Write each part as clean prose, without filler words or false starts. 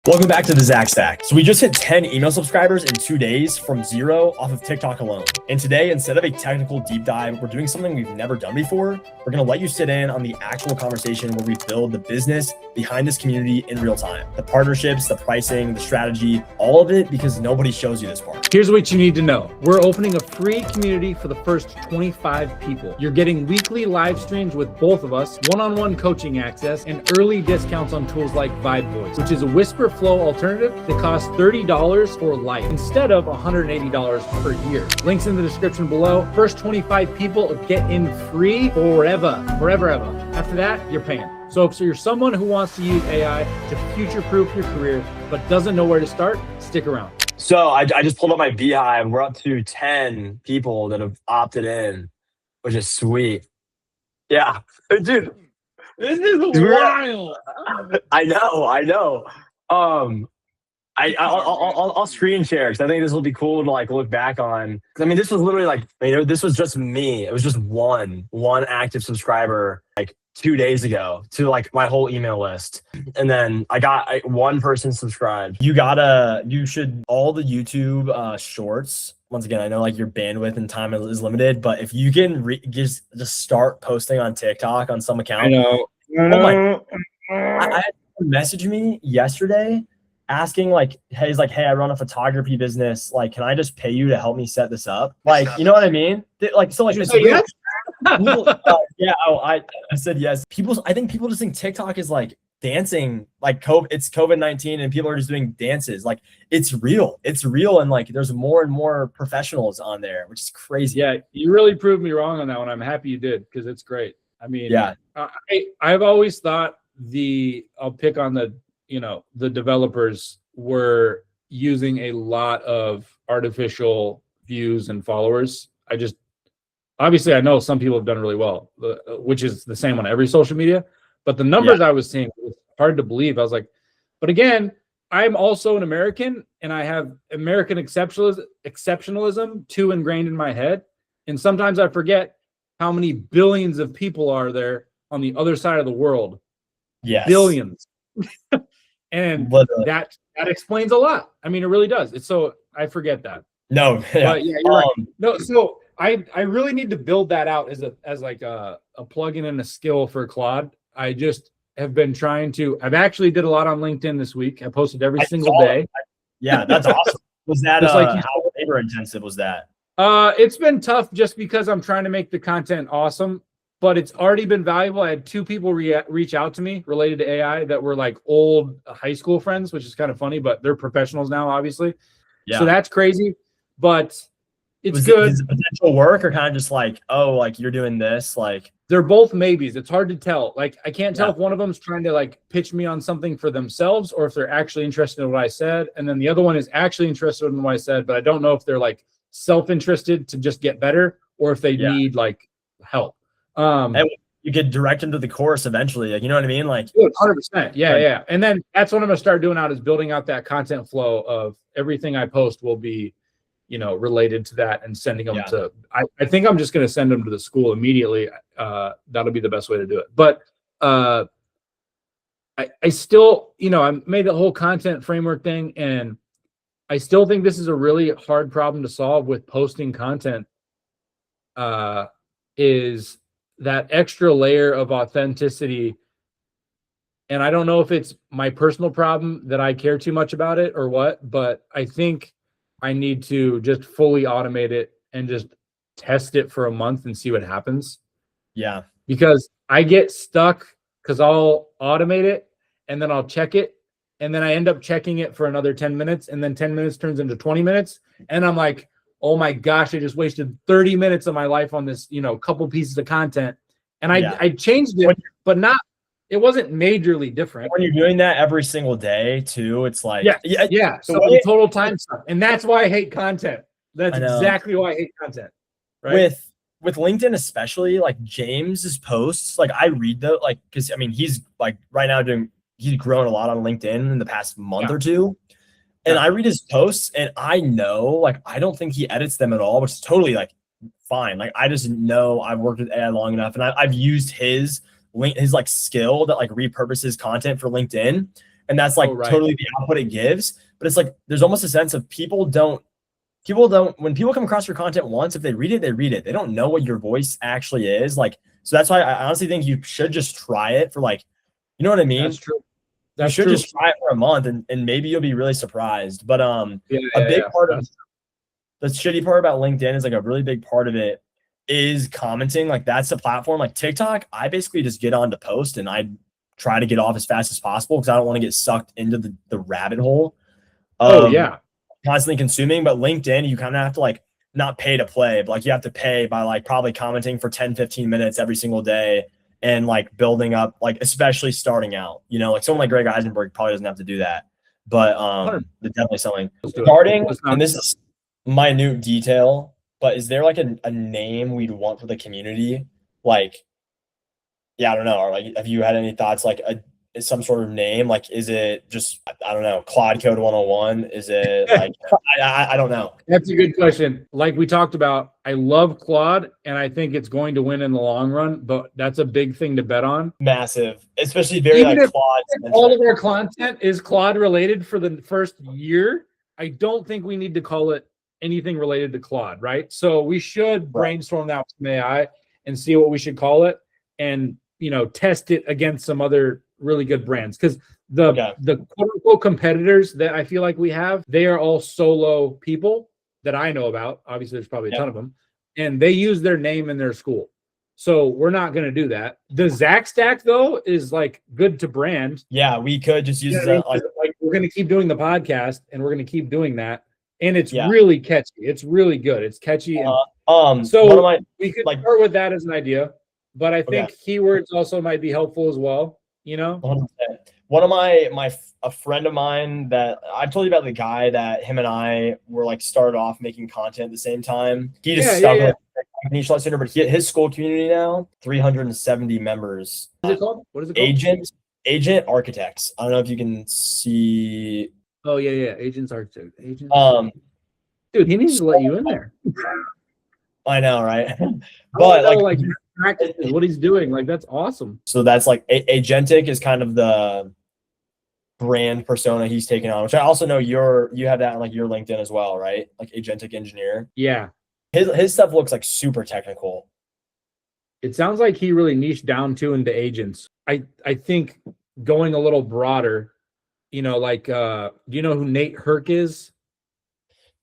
Welcome back to the Zach Stack. So we just hit 10 email subscribers in 2 days from 0 off of TikTok alone. And today, instead of a technical deep dive, we're doing something we've never done before. We're going to let you sit in on the actual conversation where we build the business behind this community in real time. The partnerships, the pricing, the strategy, all of it, because nobody shows you this part. Here's what you need to know. We're opening a free community for the first 25 people. You're getting weekly live streams with both of us, one-on-one coaching access, and early discounts on tools like Vibe Voice, which is a whisper flow alternative that costs $30 for life instead of $180 per year. Links in the description below. First 25 people get in free forever. After that, you're paying. So if you're someone who wants to use AI to future-proof your career but doesn't know where to start, stick around. So I just pulled up my Beehive. We're up to 10 people that have opted in, which is sweet. Yeah, dude. This is wild. I know. I'll screen share because I think this will be cool to like look back on. I mean, this was literally like, this was just me. It was just one active subscriber like 2 days ago to like my whole email list, and then I got one person subscribed. You should all the YouTube shorts. Once again, I know like your bandwidth and time is limited, but if you can just start posting on TikTok on some account. I know. I messaged me yesterday asking like, hey, I run a photography business. Like, can I just pay you to help me set this up? Like, you know what I mean? Like, so like, it's yes? yeah. I said yes. I think people just think TikTok is like dancing, like it's COVID-19 and people are just doing dances. Like it's real, and like there's more and more professionals on there, which is crazy. Yeah, you really proved me wrong on that one. I'm happy you did because it's great. I mean, yeah, I've always thought I'll pick on the developers were using a lot of artificial views and followers. Obviously I know some people have done really well, which is the same on every social media, but the numbers I was seeing was hard to believe. I was like, but again, I'm also an American and I have American exceptionalism too ingrained in my head. And sometimes I forget how many billions of people are there on the other side of the world. Yes. Billions. And that explains a lot. I mean, it really does. It's so I forget that. No, yeah. But yeah, you're right. No, so I really need to build that out as like a plugin and a skill for Claude. I just have been trying to. I've actually did a lot on LinkedIn this week. I posted every single day. Yeah, that's awesome. Was that how labor intensive was that? It's been tough just because I'm trying to make the content awesome, but it's already been valuable. I had 2 people reach out to me related to AI that were like old high school friends, which is kind of funny, but they're professionals now, obviously. Yeah. So that's crazy, but it's good. Is it potential work or kind of just like, oh, like you're doing this? Like they're both maybes. It's hard to tell. Like I can't tell if one of them's trying to like pitch me on something for themselves or if they're actually interested in what I said. And then the other one is actually interested in what I said, but I don't know if they're like self-interested to just get better or if they need like help. And you get direct into the course eventually, like, you know what I mean? Like 100%. Yeah. And then that's what I'm gonna start doing out is building out that content flow of everything I post will be, related to that and sending them to, I think I'm just going to send them to the school immediately. That'll be the best way to do it. But I still, I made the whole content framework thing, and I still think this is a really hard problem to solve with posting content, is that extra layer of authenticity. And I don't know if it's my personal problem that I care too much about it or what, but I think I need to just fully automate it and just test it for a month and see what happens. Yeah. Because I get stuck because I'll automate it and then I'll check it. And then I end up checking it for another 10 minutes. And then 10 minutes turns into 20 minutes. And I'm like, oh my gosh, I just wasted 30 minutes of my life on this, couple pieces of content. And I changed it, but it wasn't majorly different. When you're doing that every single day too, it's like, yeah. So the total time stuff. And that's why I hate content. That's exactly why I hate content. Right? With LinkedIn, especially like James's posts, like I read those, like, cause I mean, he's like right now he's grown a lot on LinkedIn in the past month or two. And I read his posts and I know, like, I don't think he edits them at all, which is totally like fine. Like, I just know I've worked with AI long enough and I've used his like skill that like repurposes content for LinkedIn. and that's like right. totally the output it gives. But it's like there's almost a sense of people don't when people come across your content once, if they read it, they read it. They don't know what your voice actually is. Like, so that's why I honestly think you should just try it for like, you know what I mean? That's true. You should just try it for a month and maybe you'll be really surprised. But a big part of the shitty part about LinkedIn is like a really big part of it is commenting. Like that's the platform. Like TikTok, I basically just get on to post and I try to get off as fast as possible because I don't want to get sucked into the rabbit hole. Constantly consuming. But LinkedIn, you kind of have to like not pay to play, but like you have to pay by like probably commenting for 10-15 minutes every single day and like building up, like especially starting out, you know, like someone like Greg Eisenberg probably doesn't have to do that, but it's definitely something starting. And this is minute detail, but is there like a name we'd want for the community? Like, yeah, I don't know. Or like, have you had any thoughts? Like some sort of name? Like, is it just, I don't know, Claude Code 101? Is it like, I don't know. That's a good question. Like we talked about, I love Claude and I think it's going to win in the long run, but that's a big thing to bet on. Massive, especially very Even like Claude. All of our content is Claude related for the first year. I don't think we need to call it anything related to Claude, right? So we should brainstorm that with some AI and see what we should call it and, you know, test it against some other really good brands, because the quote unquote competitors that I feel like we have, they are all solo people that I know about. Obviously, there's probably a ton of them, and they use their name in their school. So we're not going to do that. The Zach Stack though is like good to brand. Yeah, we could just use that. Like we're going to keep doing the podcast, and we're going to keep doing that, and it's really catchy. It's really good. It's catchy, and so we could start with that as an idea. But I think keywords also might be helpful as well. You know, 100%. One of a friend of mine that I told you about, the guy that him and I were like started off making content at the same time. He just stumbled sooner, but his school community now 370 members. What is it called? What is it called? Agent Architects. I don't know if you can see. Oh yeah, Agents Architect. Dude, he needs to let you in there. I know, right? But like practices what he's doing, like that's awesome. So that's like Agentic is kind of the brand persona he's taking on, which I also know you have that on like your LinkedIn as well, right? Like Agentic Engineer. Yeah, his stuff looks like super technical. It sounds like he really niched down too into agents. I think going a little broader, you know, like do you know who Nate Herc is?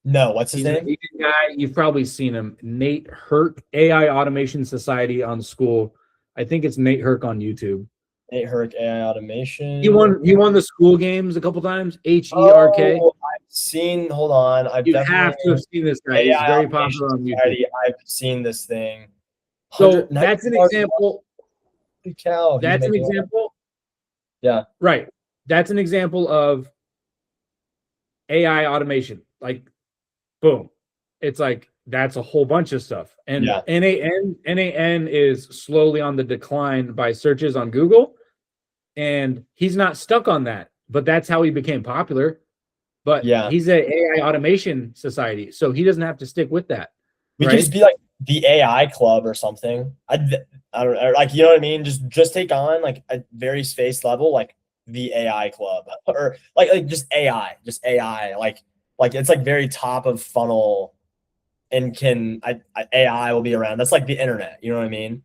No, what's his name? An agent guy. You've probably seen him. Nate Herc, AI Automation Society on School. I think it's Nate Herc on YouTube. Nate Herc, AI Automation. He won the school games a couple times. HERK. I've seen. Hold on. You have to have seen this guy. He's very popular on YouTube. I've seen this thing. So that's an example. Cow. That's an example. Yeah. Right. That's an example of AI automation. Like, boom. It's like that's a whole bunch of stuff. And NAN is slowly on the decline by searches on Google. And he's not stuck on that, but that's how he became popular. But he's an AI automation society, so he doesn't have to stick with that. We could just be like the AI club or something. I don't know, like, you know what I mean? Just take on like a very space level, like the AI club, or like just AI, like it's like very top of funnel, and AI will be around. That's like the internet, you know what I mean?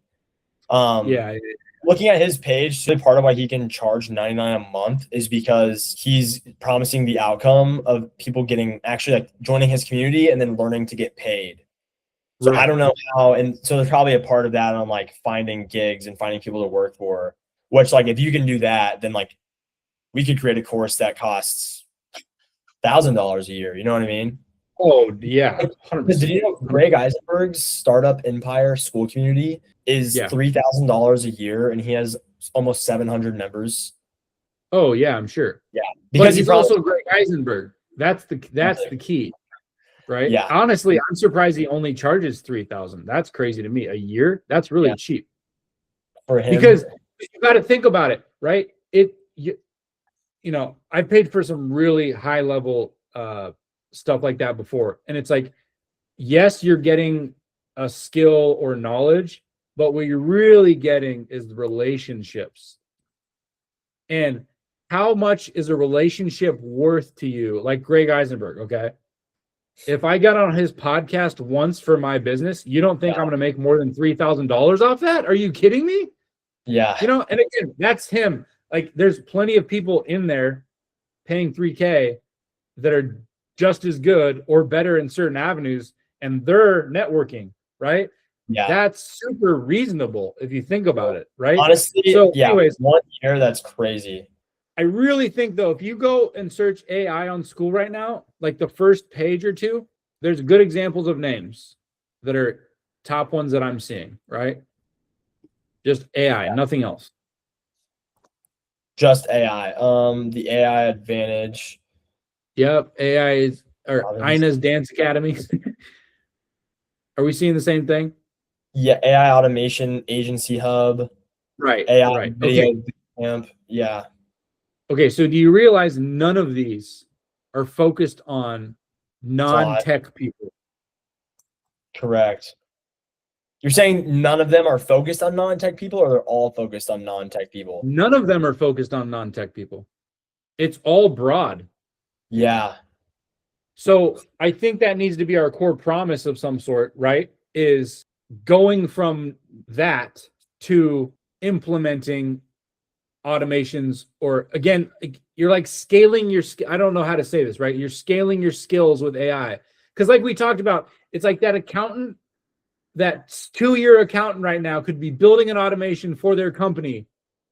Looking at his page, part of why he can charge $99 a month is because he's promising the outcome of people getting actually like joining his community and then learning to get paid. So I don't know how, and so there's probably a part of that on like finding gigs and finding people to work for, which like if you can do that, then like we could create a course that costs $1,000 a year. You know what I mean? Oh yeah. 100%. Did you know Greg Eisenberg's startup empire school community is $3,000 a year, and he has almost 700 members? Oh yeah, I'm sure. Yeah, because he's also Greg Eisenberg. That's the key, right? Yeah. Honestly, I'm surprised he only charges $3,000. That's crazy to me. A year? That's really cheap for him. Because you got to think about it, right? You know, I've paid for some really high level stuff like that before, and it's like, yes, you're getting a skill or knowledge, but what you're really getting is the relationships. And how much is a relationship worth to you? Like Greg Eisenberg, okay? If I got on his podcast once for my business, you don't think I'm going to make more than $3,000 off that? Are you kidding me? Yeah. You know, and again, that's him. Like, there's plenty of people in there paying $3K that are just as good or better in certain avenues, and they're networking, right? Yeah. That's super reasonable if you think about it, right? Honestly, so yeah, anyways, 1 year, that's crazy. I really think, though, if you go and search AI on school right now, like the first page or two, there's good examples of names that are top ones that I'm seeing, right? Just AI, nothing else. Just AI. The AI advantage. Yep, AI is, or Ina's Dance Academy. Are we seeing the same thing? Yeah, AI automation agency hub. Right. AI right. video Okay. camp. Yeah. Okay, so do you realize none of these are focused on non-tech people? Correct. You're saying none of them are focused on non-tech people, or they're all focused on non-tech people? None of them are focused on non-tech people. It's all broad. Yeah. So I think that needs to be our core promise of some sort, right? Is going from that to implementing automations, or again, you're like scaling your, I don't know how to say this, right? You're scaling your skills with AI. Because like we talked about, it's like that accountant, that 2-year accountant right now could be building an automation for their company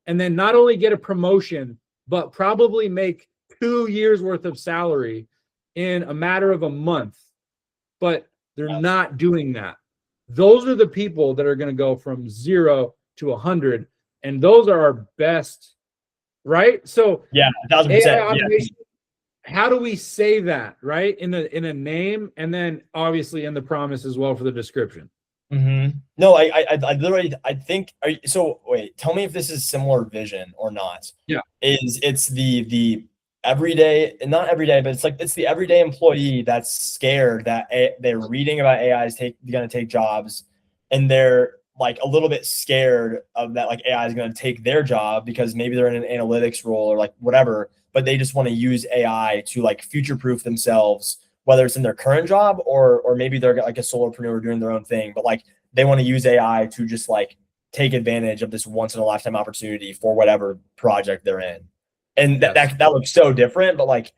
and then not only get a promotion, but probably make 2 years worth of salary in a matter of a month. But they're not doing that. Those are the people that are going to go from 0 to 100. And those are our best, right? So yeah, 1,000%. AI automation, how do we say that, right? In a name, and then obviously in the promise as well for the description. Mm-hmm. No, I literally, I think, so wait, tell me if this is similar vision or not. Yeah. It's the everyday, not every day, but it's the everyday employee that's scared that they're reading about AI is going to take jobs, and they're like a little bit scared of that, like AI is going to take their job because maybe they're in an analytics role or like whatever, but they just want to use AI to like future-proof themselves, whether it's in their current job or maybe they're like a solopreneur doing their own thing, but like they want to use AI to just like take advantage of this once in a lifetime opportunity for whatever project they're in. And that looks so different, but like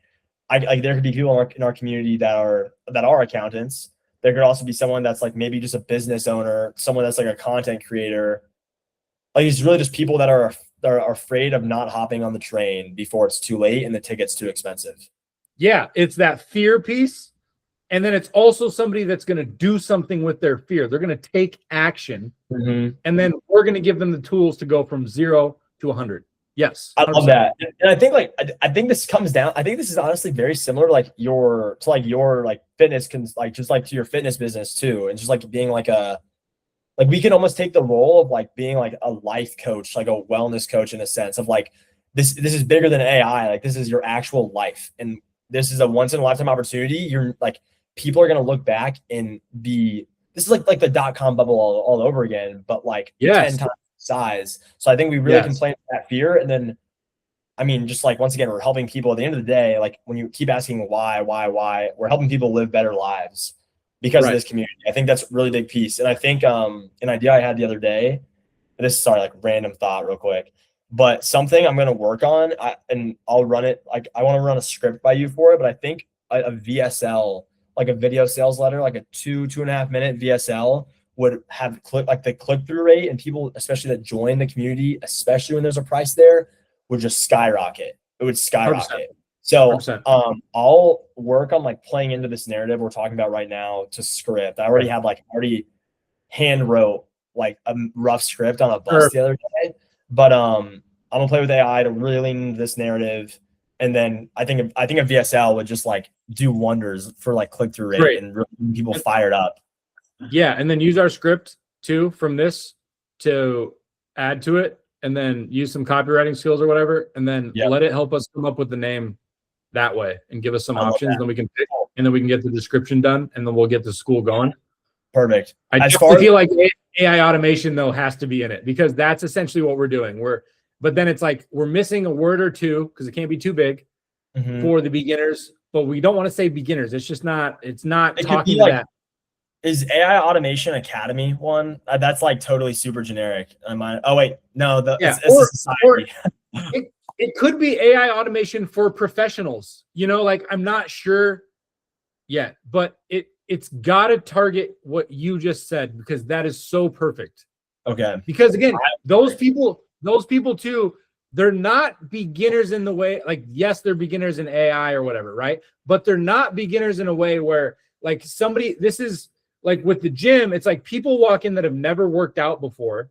there could be people in our community that are accountants. There could also be someone that's like maybe just a business owner, someone that's like a content creator. Like it's really just people that are afraid of not hopping on the train before it's too late and the ticket's too expensive. Yeah, it's that fear piece. And then it's also somebody that's going to do something with their fear. They're going to take action. Mm-hmm. And then we're going to give them the tools to go from 0 to 100. Yes. 100%. I love that. And I think I think this comes down, I think this is honestly very similar to your fitness, just like to your fitness business too. And just like being like we can almost take the role of like being like a life coach, like a wellness coach in a sense of like, this is bigger than AI. Like this is your actual life. And this is a once in a lifetime opportunity. You're like, people are going to look back and this is like the .com bubble all over again, but like 10 times size. So I think we really can play that fear. And then, I mean, just like, once again, we're helping people at the end of the day. Like when you keep asking why, we're helping people live better lives because of this community. I think that's a really big piece. And I think an idea I had the other day, this is like random thought real quick, but something I'm going to work on, and I'll run it. Like I want to run a script by you for it, but I think a VSL, like a video sales letter, like a 2.5 minute VSL would have the click-through rate, and people, especially that join the community, especially when there's a price there, would just skyrocket. It would skyrocket. 100%. So 100%. I'll work on like playing into this narrative we're talking about right now to script. I already have already hand wrote like a rough script on a bus the other day, but I'm gonna play with AI to really lean into this narrative. And then I think a VSL would just like do wonders for like click-through rate and really people fired up. Yeah, and then use our script too from this to add to it, and then use some copywriting skills or whatever, and then let it help us come up with the name that way and give us some options. Then we can pick, and then we can get the description done, and then we'll get the school going. Perfect. I definitely feel like AI automation though has to be in it, because that's essentially what we're doing. We're but then it's like we're missing a word or two because it can't be too big for the beginners. But we don't want to say beginners. It's just not. It's not It could talking be to like, that. is AI Automation Academy one? That's like totally super generic. Oh wait, no, Yeah, it's a society. It could be AI automation for professionals. You know, like I'm not sure yet, but it's got to target what you just said because that is so perfect. Okay. Because again, those people too, they're not beginners in the way, like, yes, they're beginners in AI or whatever, right? But they're not beginners in a way where like this is like with the gym, it's like people walk in that have never worked out before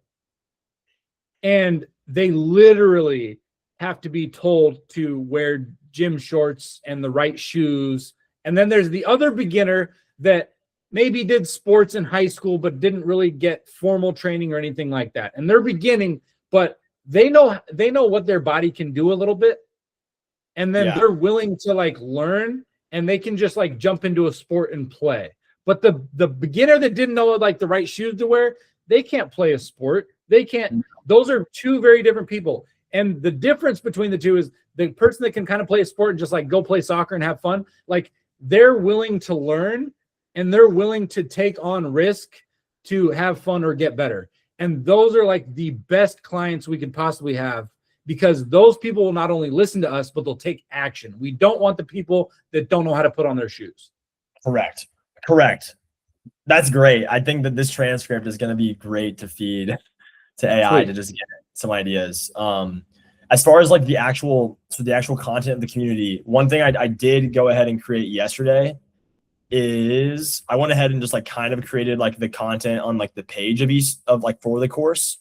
and they literally have to be told to wear gym shorts and the right shoes. And then there's the other beginner that maybe did sports in high school, but didn't really get formal training or anything like that. And they're beginning, but they know what their body can do a little bit. And then they're willing to like learn and they can just like jump into a sport and play. But the beginner that didn't know like the right shoes to wear, they can't play a sport. They can't. Those are two very different people. And the difference between the two is the person that can kind of play a sport and just like go play soccer and have fun, like they're willing to learn and they're willing to take on risk to have fun or get better. And those are like the best clients we could possibly have because those people will not only listen to us, but they'll take action. We don't want the people that don't know how to put on their shoes. Correct. That's great. I think that this transcript is going to be great to feed to AI to just get some ideas. As far as like the actual content of the community, one thing I did go ahead and create yesterday is I went ahead and just like kind of created like the content on like the page of each of like for the course.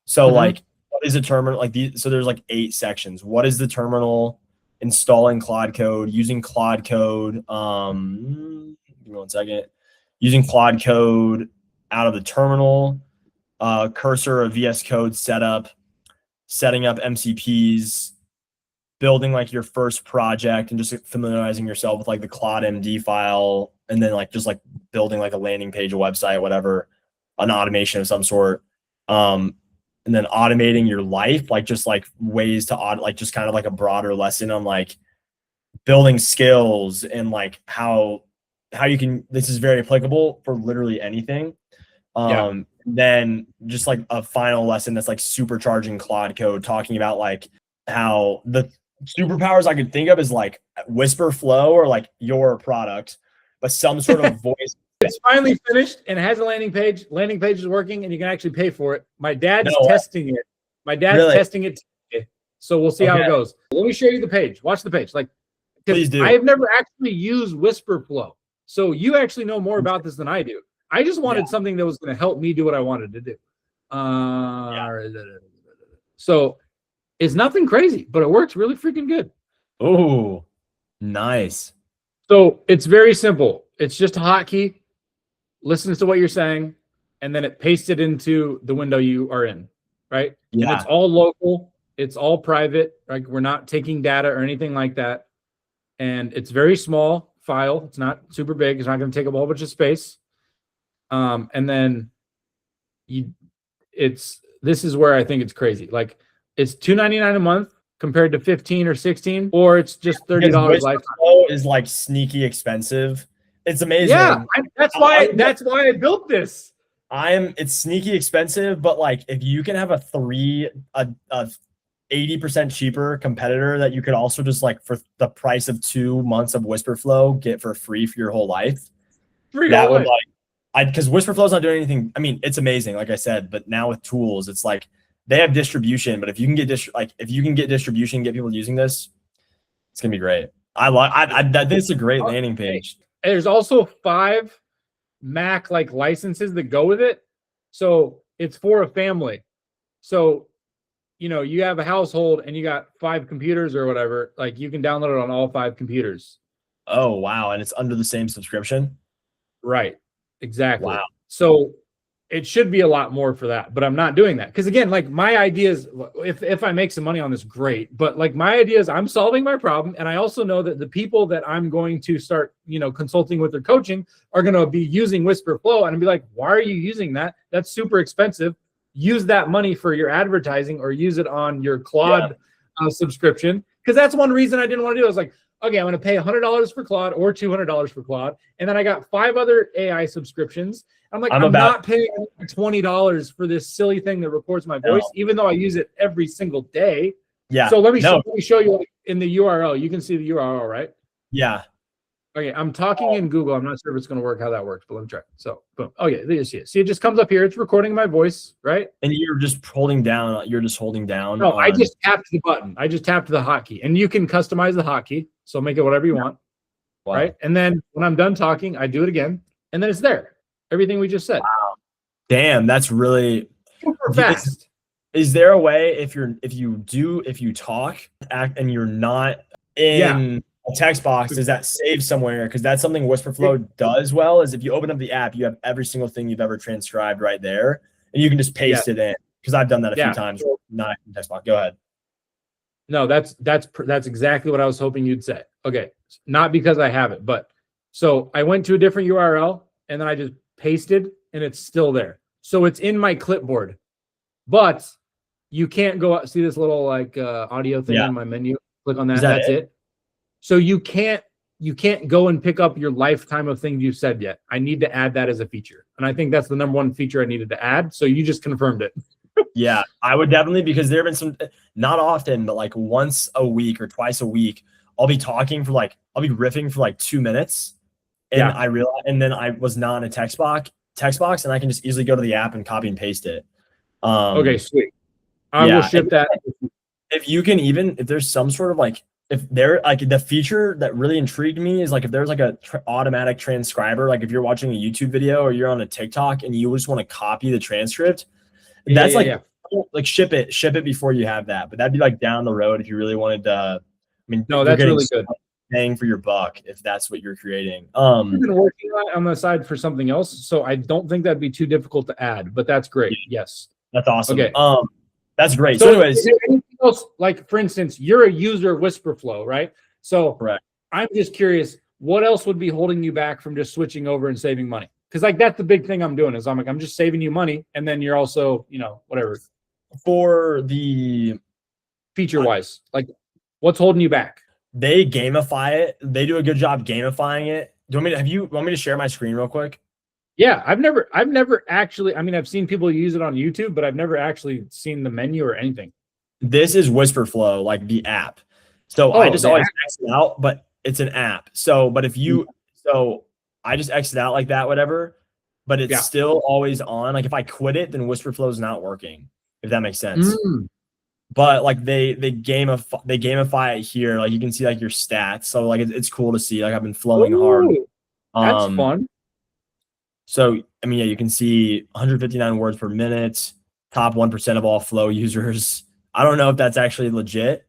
So like what is a terminal? Like so there's like 8 sections. What is the terminal? Installing Claude Code, using Claude Code. Give me 1 second. Using Claude Code out of the terminal, cursor or VS Code setup, setting up MCPs, building like your first project and just familiarizing yourself with like the Claude MD file, and then like just like building like a landing page, a website, whatever, an automation of some sort. And then automating your life, like just like ways to like just kind of like a broader lesson on like building skills and like how you can, this is very applicable for literally anything. Then just like a final lesson that's like supercharging Claude Code, talking about like how the superpowers I could think of is like whisper flow or like your product, but some sort of voice. It's finally finished and it has a landing page. Landing page is working and you can actually pay for it. My dad's testing it. My dad's testing it today. So we'll see how it goes. Let me show you the page. Watch the page. Like, please do. I have never actually used whisper flow. So you actually know more about this than I do. I just wanted something that was going to help me do what I wanted to do. So it's nothing crazy, but it works really freaking good. Oh, nice. So it's very simple. It's just a hotkey, listens to what you're saying, and then it pastes it into the window you are in, right? Yeah. And it's all local. It's all private. Like we're not taking data or anything like that. And it's very small file. It's not super big. It's not going to take up a whole bunch of space. And then this is where I think it's crazy. Like it's $2.99 a month compared to 15 or 16, or it's just $30 lifetime. Is like sneaky expensive. It's amazing. Yeah, that's why I built this. It's sneaky expensive, but like if you can have a 80% cheaper competitor that you could also just like for the price of 2 months of Whisperflow get for free for your whole life. That would because Whisperflow's not doing anything. I mean, it's amazing, like I said, but now with tools, it's like they have distribution, but if you can get distribution, get people using this, it's gonna be great. This is a great landing page. There's also 5 Mac like licenses that go with it. So it's for a family. So, you know, you have a household and you got 5 computers or whatever, like you can download it on all 5 computers. Oh, wow. And it's under the same subscription? Right. Exactly. Wow. So it should be a lot more for that, but I'm not doing that. Because again, like my idea is if I make some money on this, great. But like my idea is I'm solving my problem. And I also know that the people that I'm going to start, you know, consulting with or coaching are going to be using Whisperflow and be like, why are you using that? That's super expensive. use that money for your advertising or use it on your Claude subscription. Because that's one reason I didn't want to do it. I was like, okay, I'm going to pay $100 for Claude or $200 for Claude. And then I got 5 other AI subscriptions. I'm like, I'm not paying $20 for this silly thing that records my voice, even though I use it every single day. Yeah. So let me show you in the URL. You can see the URL, right? Yeah. Okay, I'm talking in Google. I'm not sure if it's going to work how that works, but let me try. So, boom. Oh yeah, there you see it. See, it just comes up here. It's recording my voice, right? And you're just holding down. You're just holding down. No, I just tapped the button. I just tapped the hotkey, and you can customize the hotkey. So make it whatever you want, right? And then when I'm done talking, I do it again, and then it's there. Everything we just said. Wow. Damn, that's really super fast. Is there a way if you talk and you're not in a text box, does that save somewhere? Because that's something Whisperflow does well. Is if you open up the app, you have every single thing you've ever transcribed right there, and you can just paste it in. Because I've done that a few times. Not in text box. Go ahead. No, that's exactly what I was hoping you'd say. Okay, not because I have it, but so I went to a different URL and then I just pasted, and it's still there. So it's in my clipboard, but you can't go out. See this little like audio thing in my menu? Click on that. That's it. So you can't go and pick up your lifetime of things you said yet. I need to add that as a feature, and I think that's the number 1 feature I needed to add. So you just confirmed it. Yeah, I would definitely, because there have been some, not often, but like once a week or twice a week, I'll be talking for like, I'll be riffing for like 2 minutes. And I realized, and then I was not in a text box, and I can just easily go to the app and copy and paste it. Okay, sweet. I will ship that. If you can if there's some sort of like, if there, like the feature that really intrigued me is like, if there's like a automatic transcriber, like if you're watching a YouTube video or you're on a TikTok and you just want to copy the transcript, that's like ship it before you have that. But that'd be like down the road if you really wanted to. I mean, no, that's really good. Paying for your buck if that's what you're creating. I've been working on the side for something else, so I don't think that'd be too difficult to add. But that's great. Yes, that's awesome. Okay, that's great. So anyways, is there anything else? Like for instance, you're a user of Whisperflow, right? So I'm just curious, what else would be holding you back from just switching over and saving money? Because like that's the big thing I'm doing is I'm just saving you money, and then you're also whatever for the feature wise, like what's holding you back? They gamify it. They do a good job gamifying it. Want me to share my screen real quick? Yeah, I've never actually. I mean, I've seen people use it on YouTube, but I've never actually seen the menu or anything. This is Whisperflow, like the app. So I just always exit out, but it's an app. So, but I just exit out like that, whatever. But it's still always on. Like if I quit it, then Whisperflow is not working. If that makes sense. But like they gamify it here. Like you can see like your stats. So like it's cool to see. Like I've been flowing hard. That's fun. So I mean, yeah, you can see 159 words per minute. Top 1% of all Flow users. I don't know if that's actually legit.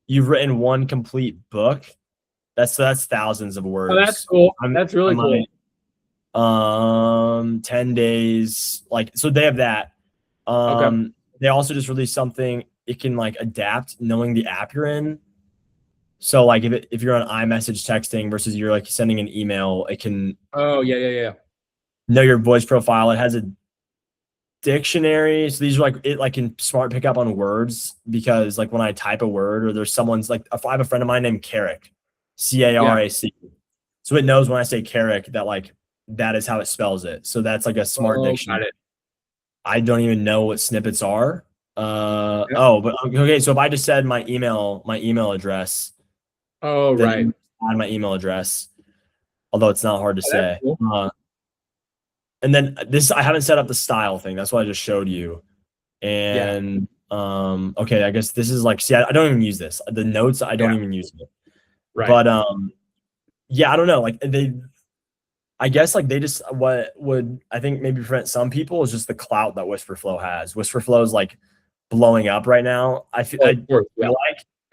You've written 1 complete book. That's thousands of words. Oh, that's cool. That's really cool. 10 days. Like so they have that. Okay. They also just released something. It can like adapt knowing the app you're in. So like if you're on iMessage texting versus you're like sending an email, it can. Oh yeah. Know your voice profile. It has a dictionary. So these are like it like can smart pick up on words because like when I type a word or there's someone's like I have a friend of mine named Carrick, Carac. So it knows when I say Carrick that like that is how it spells it. So that's like a smart dictionary. I don't even know what snippets are. But okay. So if I just said my email address. Oh, right. Add my email address, although it's not hard to say. Cool. And then this, I haven't set up the style thing. That's what I just showed you. And okay, I guess this is like, see, I don't even use this. The notes, I don't even use it. Right. But yeah, I don't know. Like I guess like they just what would I think maybe prevent some people is just the clout that Whisperflow has. Whisperflow is like blowing up right now. I feel like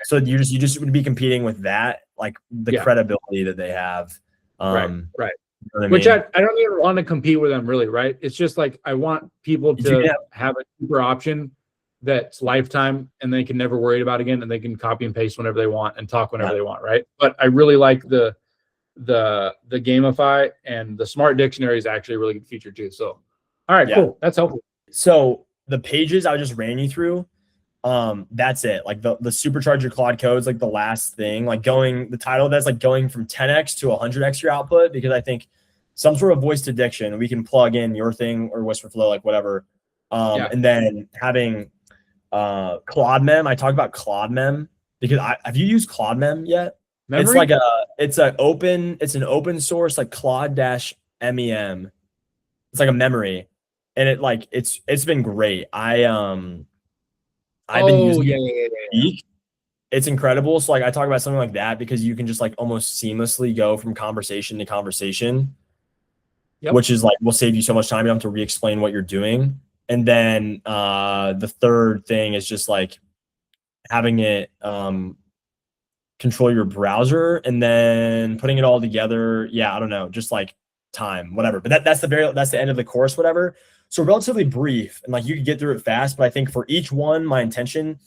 so you just would be competing with that, like the credibility that they have. Right. You know Which I don't even want to compete with them really, right? It's just like I want people to have a cheaper option that's lifetime and they can never worry about again and they can copy and paste whenever they want and talk whenever they want, right? But I really like the gamify and the smart dictionary is actually a really good feature too. So All right, Yeah. cool. That's helpful. So the pages I just ran you through, that's it. Like the supercharger Claude Code's like the last thing. Like the title of that's like going from 10x to 100x your output, because I think some sort of voice to diction, we can plug in your thing or Whisperflow, like whatever. And then having Claude Mem. I talk about Claude Mem because have you used Claude Mem yet? Memory? It's an open source like Claude-MEM. It's like a memory, and it's been great. I've been using it. It's incredible. So like I talk about something like that because you can just like almost seamlessly go from conversation to conversation, which is like will save you so much time. You don't have to re-explain what you're doing. And then the third thing is just like having it control your browser and then putting it all together. Yeah, I don't know, just like time, whatever. But that's the end of the course, whatever. So relatively brief, and like you could get through it fast. But I think for each one, my intention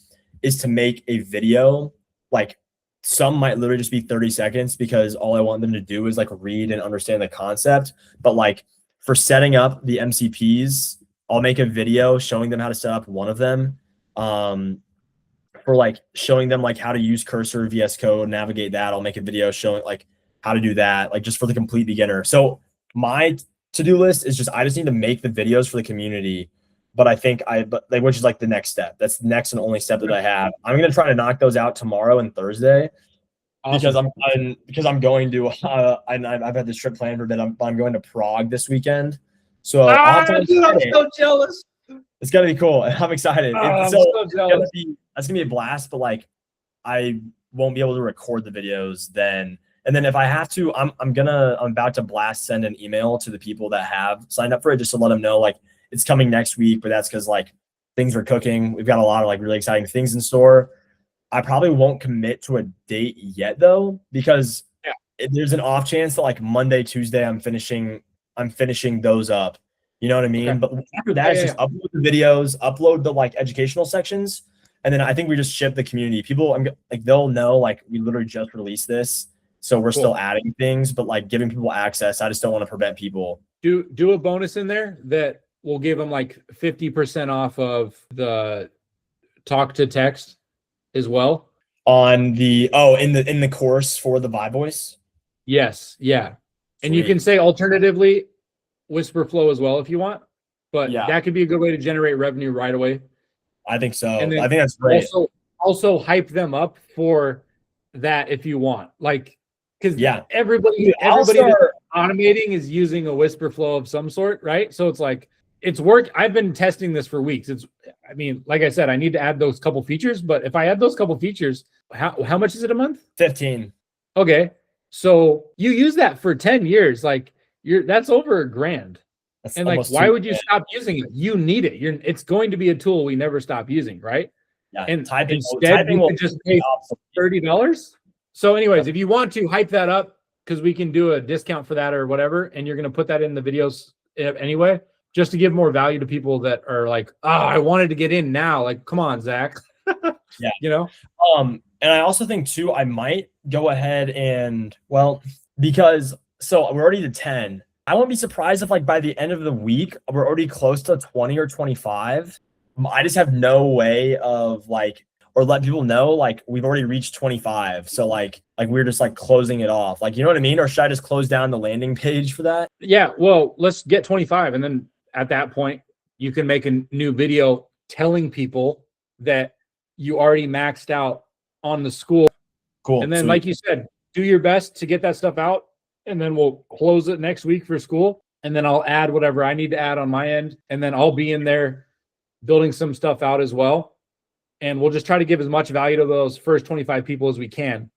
is to make a video. Like some might literally just be 30 seconds because all I want them to do is like read and understand the concept. But like for setting up the MCPs, I'll make a video showing them how to set up one of them. For like showing them like how to use Cursor, VS Code, navigate that. I'll make a video showing like how to do that, like just for the complete beginner. So my to-do list is I just need to make the videos for the community. But I think which is like the next step. That's the next and only step that I have. I'm gonna try to knock those out tomorrow and Thursday. Awesome. Because I'm going to I've had this trip planned for a bit. I'm going to Prague this weekend. So I'm so jealous. It's gonna be cool. I'm excited. I'm so jealous. That's gonna be a blast, but like I won't be able to record the videos then. And then if I have to, I'm about to send an email to the people that have signed up for it just to let them know like it's coming next week, but that's because like things are cooking. We've got a lot of like really exciting things in store. I probably won't commit to a date yet though, because there's an off chance that like Monday, Tuesday, I'm finishing those up. You know what I mean? Okay. But after that, it's just upload the videos, upload the like educational sections. And then I think we just ship the community. People like they'll know like we literally just released this. So we're still adding things, but like giving people access. I just don't want to prevent people. Do a bonus in there that will give them like 50% off of the talk to text as well. On the in the course for the Vibe Voice? Yes, yeah. Sweet. And you can say alternatively Whisperflow as well if you want. But that could be a good way to generate revenue right away. I think so. I think that's great. Also hype them up for that if you want. Like because everybody that's automating is using a Whisperflow of some sort, right? So it's like it's work. I've been testing this for weeks. Like I said, I need to add those couple features, but if I add those couple features, how much is it a month? 15. Okay. So you use that for 10 years. Like that's over $1,000. And like, why would you stop using it? You need it. It's going to be a tool we never stop using, right? Yeah. And typing you can just pay $30. So anyways, if you want to hype that up, because we can do a discount for that or whatever, and you're going to put that in the videos anyway, just to give more value to people that are like, oh, I wanted to get in now. Like, come on, Zach. Yeah. You know? And I also think too, I might go ahead and because we're already to 10. I won't be surprised if like by the end of the week, we're already close to 20 or 25. I just have no way of like, or let people know like we've already reached 25. So like we're just like closing it off. Like, you know what I mean? Or should I just close down the landing page for that? Yeah. Well, let's get 25. And then at that point, you can make a new video telling people that you already maxed out on the school. Cool. And then, like you said, do your best to get that stuff out. And then we'll close it next week for school. And then I'll add whatever I need to add on my end. And then I'll be in there building some stuff out as well. And we'll just try to give as much value to those first 25 people as we can.